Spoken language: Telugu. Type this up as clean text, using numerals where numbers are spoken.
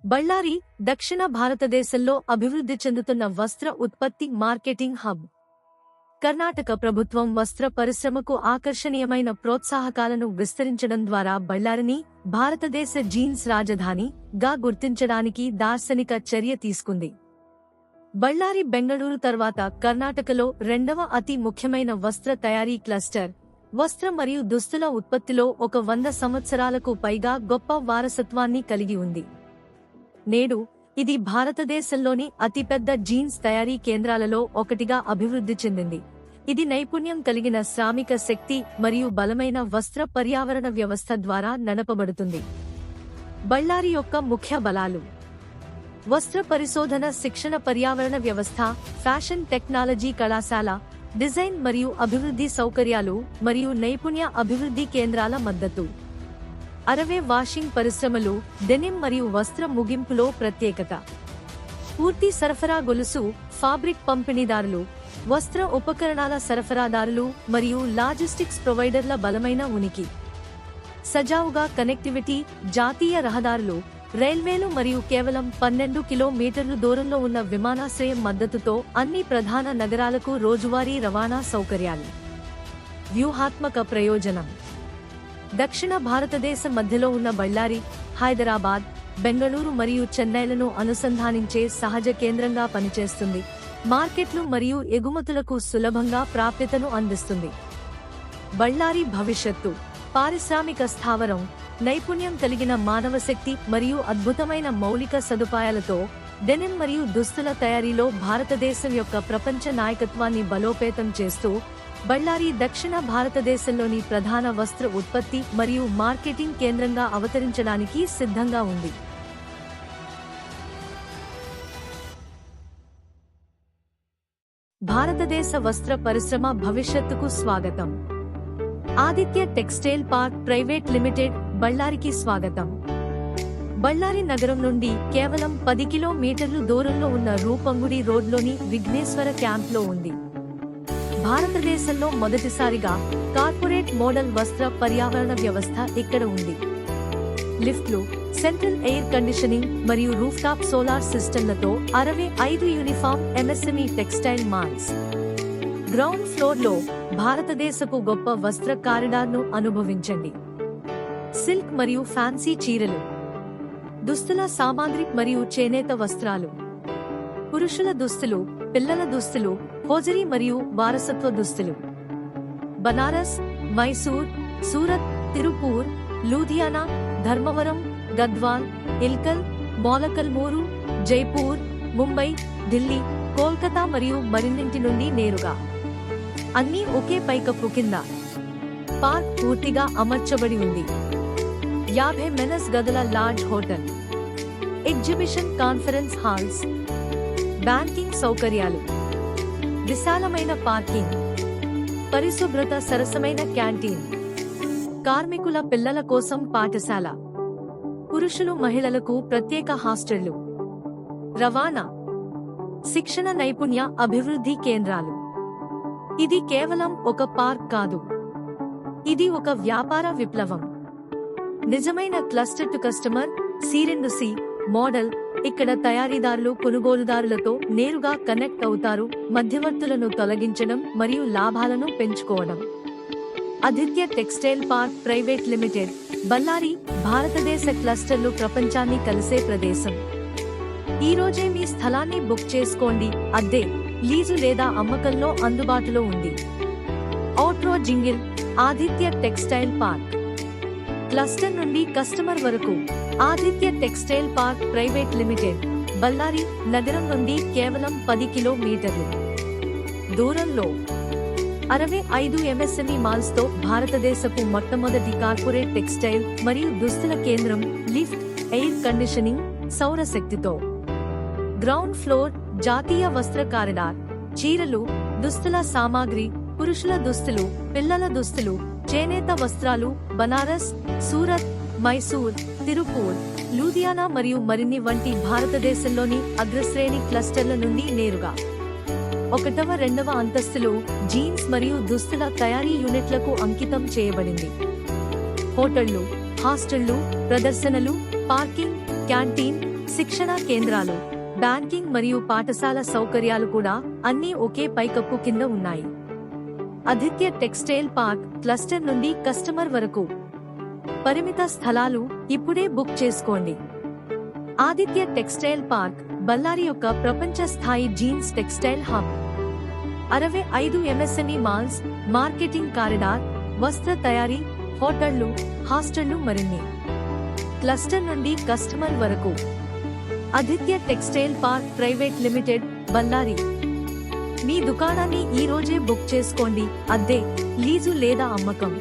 బళ్ళారి దక్షిణ భారతదేశంలో అభివృద్ధి చెందుతున్న వస్త్ర ఉత్పత్తి మార్కెటింగ్ హబ్. కర్ణాటక ప్రభుత్వం వస్త్ర పరిశ్రమకు ఆకర్షణీయమైన ప్రోత్సాహకాలను విస్తరించడం ద్వారా బళ్ళారిని భారతదేశ జీన్స్ రాజధాని గా గుర్తించడానికి దార్శనిక చర్య తీసుకుంది. బళ్ళారి బెంగళూరు తర్వాత కర్ణాటకలో రెండవ అతి ముఖ్యమైన వస్త్ర తయారీ క్లస్టర్. వస్త్ర మరియు దుస్తుల ఉత్పత్తిలో 100 సంవత్సరాలకు పైగా గొప్ప వారసత్వాన్ని కలిగి ఉంది. నేడు ఇది భారతదేశంలోని అతిపెద్ద జీన్స్ తయారీ కేంద్రాలలో ఒకటిగా అభివృద్ధి చెందింది. ఇది నైపుణ్యం కలిగిన శ్రామిక శక్తి మరియు బలమైన వస్త్ర పర్యావరణ వ్యవస్థ ద్వారా నడపబడుతుంది. బళ్ళారి యొక్క ముఖ్య బలాలు: వస్త్ర పరిశోధన శిక్షణ పర్యావరణ వ్యవస్థ, ఫ్యాషన్ టెక్నాలజీ కళాశాల, డిజైన్ మరియు అభివృద్ధి సౌకర్యాలు మరియు నైపుణ్య అభివృద్ధి కేంద్రాల మద్దతు. 60 వాషింగ్ పరిశ్రమలు, డెనిమ్ మరియు వస్త్ర ముగింపులో ప్రత్యేకత. పూర్తి సరఫరా గొలుసు, ఫాబ్రిక్ పంపిణీదారులు, వస్త్ర ఉపకరణాల సరఫరాదారులు మరియు లాజిస్టిక్స్ ప్రొవైడర్ల బలమైన ఉనికి. సజావుగా కనెక్టివిటీ, జాతీయ రహదారులు, రైల్వేలు మరియు కేవలం 12 కిలోమీటర్లు దూరంలో ఉన్న విమానాశ్రయం మద్దతుతో అన్ని ప్రధాన నగరాలకు రోజువారీ రవాణా సౌకర్యాలు. వ్యూహాత్మక ప్రయోజనం: దక్షిణ భారతదేశం మధ్యలో ఉన్న బళ్ళారి, హైదరాబాద్, బెంగళూరు మరియు చెన్నైలను అనుసంధానించే సహజ కేంద్రంగా పనిచేస్తుంది. మార్కెట్లు మరియు ఎగుమతులకు సులభంగా ప్రాప్యతను అందిస్తుంది. బళ్ళారి భవిష్యత్తు: పారిశ్రామిక స్థావరం, నైపుణ్యం కలిగిన మానవశక్తి మరియు అద్భుతమైన మౌలిక సదుపాయాలతో డెనిమ్ మరియు దుస్తుల తయారీలో భారతదేశం యొక్క ప్రపంచ నాయకత్వాన్ని బలోపేతం చేస్తూ బళ్ళారి దక్షిణ భారతదేశంలోని ప్రధాన వస్త్ర ఉత్పత్తి మరియు మార్కెటింగ్ కేంద్రంగా అవతరించడానికి సిద్ధంగా ఉంది. భారతదేశ వస్త్ర పరిశ్రమ భవిష్యత్తుకు స్వాగతం. Aditya textile park private limited, బళ్ళారికి స్వాగతం. బళ్ళారి నగరం నుండి కేవలం 10 కిలోమీటర్లు దూరంలో ఉన్న రూపంగుడి రోడ్లోని విఘ్నేశ్వర క్యాంప్లో ఉంది. భారతదేశంలో మొదటిసారిగా కార్పొరేట్ మోడల్ వస్త్ర పర్యావరణ వ్యవస్థ ఇక్కడ ఉంది. లిఫ్ట్లు, సెంట్రల్ ఎయిర్ కండిషనింగ్ మరియు రూఫ్టాప్ సోలార్ సిస్టంలతో 65 uniform MSME textile malls. Ground ఫ్లోర్లో భారతదేశపు గొప్ప వస్త్ర కారిడార్ను అనుభవించండి. సిల్క్ మరియు ఫ్యాన్సీ చీరలు, దుస్తుల సామాగ్రి మరియు చేనేత వస్త్రాలు, పురుషుల దుస్తులు, పిల్లల దుస్తులు, హోజరీ మరియు వారసత్వ దుస్తులు. బనారస్, మైసూర్, సూరత్, తిరుపూర్, లూధియానా, ధర్మవరం, గద్వాల్, ఇల్కల్, మోలకల్మూరు, జైపూర్, ముంబై, ఢిల్లీ, కోల్కతా మరియు మరిన్నింటి నుండి నేరుగా. అన్నీ ఒకే పైకప్పు కింద. పార్క్ పూర్తిగా అమర్చబడి ఉంది. 50 మెనస్ గదుల large hotel, exhibition conference halls, banking సౌకర్యాలు, విశాలమైన పార్కింగ్, పరిశుభ్రత, సరసమైన క్యాంటీన్, కార్మికుల పిల్లల కోసం పాఠశాల, పురుషులు మహిళలకు ప్రత్యేక హాస్టళ్లు, రవాణా, శిక్షణ, నైపుణ్య అభివృద్ధి కేంద్రాలు. ఇది కేవలం ఒక పార్క్ కాదు, ఇది ఒక వ్యాపార విప్లవం. నిజమైన cluster to customer C2C model. ఇక్కడ తయారీదారులు కొనుగోలుదారులతో నేరుగా కనెక్ట్ అవుతారు, మధ్యవర్తులను తొలగించడం మరియు లాభాలను పెంచుకోవడం. Aditya textile park private limited, Ballari, భారతదేశ క్లస్టర్లు ప్రపంచాన్ని కలిసే ప్రదేశం. ఈ రోజే మీ స్థలాన్ని బుక్ చేసుకోండి. అద్దె, లీజు లేదా అమ్మకంలో అందుబాటులో ఉంది. Outro jingle. Aditya textile park. Cluster నుండి కస్టమర్ వరకు. Aditya textile park private limited, Ballari నగరం నుండి కేవలం 10 కిలోమీటర్లు దూరంలో. 65 ఎంఎస్ఎంఈ మాల్స్ తో భారతదేశపు మొట్టమొదటి కార్పొరేట్ టెక్స్టైల్ మరియు దుస్తుల కేంద్రం. లిఫ్ట్, ఎయిర్ కండిషనింగ్, సౌరశక్తితో. గ్రౌండ్ ఫ్లోర్, జాతీయ వస్త్ర కారిడార్, చీరలు, దుస్తుల సామాగ్రి, పురుషుల దుస్తులు, పిల్లల దుస్తులు, చేనేత వస్త్రాలు. బనారస్, సూరత్, మైసూర్, తిరుపూర్, లూధియానా మరియు మరిన్ని వంటి భారతదేశంలోని అగ్రశ్రేణి క్లస్టర్ల నుండి నేరుగా. 1వ, 2వ అంతస్తులు జీన్స్ మరియు దుస్తుల తయారీ యూనిట్లకు అంకితం చేయబడింది. హోటళ్లు, హాస్టళ్లు, ప్రదర్శనలు, పార్కింగ్, క్యాంటీన్, శిక్షణా కేంద్రాలు, బ్యాంకింగ్ మరియు పాఠశాల సౌకర్యాలు కూడా అన్నీ ఒకే పైకప్పు కింద ఉన్నాయి. ఆదిత్య టెక్స్టైల్ పార్క్ క్లస్టర్ నుండి కస్టమర్ వరకు పరిమిత స్థలాలు, ఇప్పుడే బుక్ చేసుకోండి. ఆదిత్య టెక్స్టైల్ పార్క్ బళ్ళారి యొక్క ప్రపంచ స్థాయి jeans textile hub. 65 MSME malls, marketing corridor, వస్త్ర తయారీ, హోటళ్లు, హాస్టళ్లు మరిన్ని. క్లస్టర్ నుండి కస్టమర్ వరకు. Aditya textile park private limited, Ballari. మీ దుకాణాన్ని ఈ రోజే బుక్ చేసుకోండి. అద్దె, లీజు లేదా అమ్మకం.